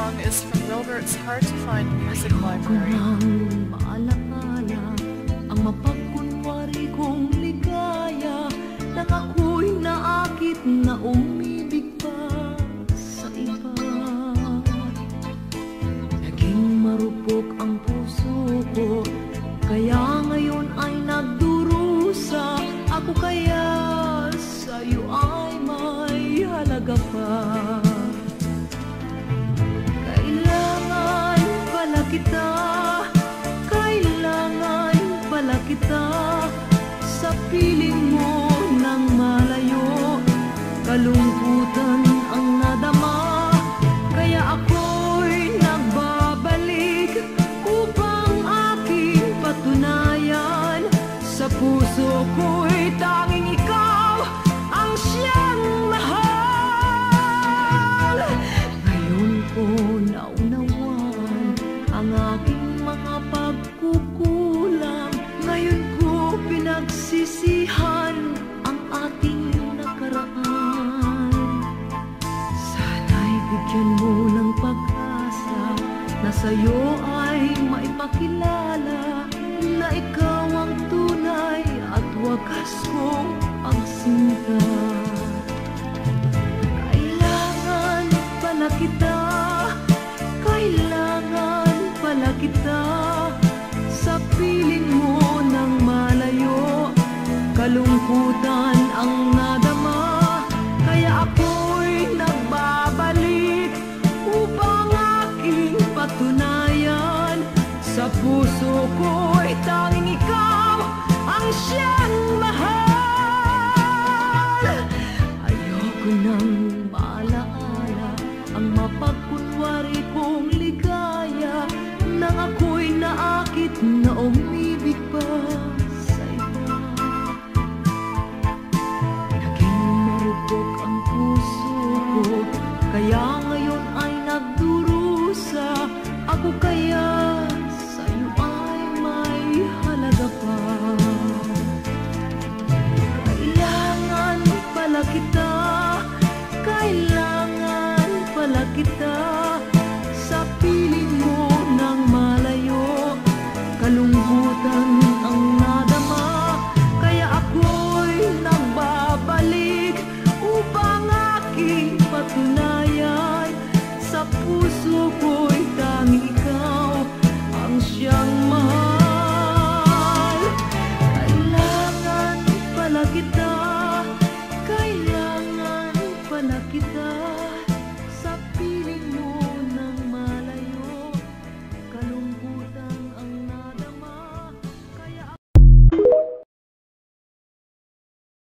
song is from Wilbert's Hard to Find Music Library. Maalaala ang mapagkunwari kong ligaya nang ako'y naakit na umibig pa sa iba. Naging marupok ang puso ko, kaya ngayon ay nagdurusa. Ako kaya sa'yo ay may halaga pa. Kailangan pala kita, kailangan pala kita. Sa piling mo ng malayo, kalungkutan ang nadama. Kaya ako'y nagbabalik upang aking patunayan. Sa puso ko'y tanging ikaw ang siyang mahal. Ngayon ko naunawan ang aking mga pagkukulang. Ngayon ko pinagsisihan ang ating nakaraan. Sana'y bigyan mo ng pag-asa na sa'yo ay maipakilala na ikaw ang tunay at wagas kong pagsinta. Kailangan pala kita, kailangan pala kita. Sa piling mo ng malayo, kalungkutan ang nadama. Kaya ako'y nagbabalik upang aking patunayan. Sa puso ko'y tanging ikaw ang siyang mahal. Ayoko nang maalaala ang mapagkunwari kong ligaya nang ako'y naakit na umibig pa sa iba. Naging marupok ang puso ko, kaya ngayon ay nagdurusa. Ako kaya sa'yo ay may halaga pa. Kailangan pala kita, kailangan pala kita. Sa piling mo ng malayo, kalungkutan ang nadama. Kaya ako'y nagbabalik upang aking patunayan. Sa puso ko'y tanging ikaw ang siyang mahal. Kailangan pala kita, kailangan pala kita.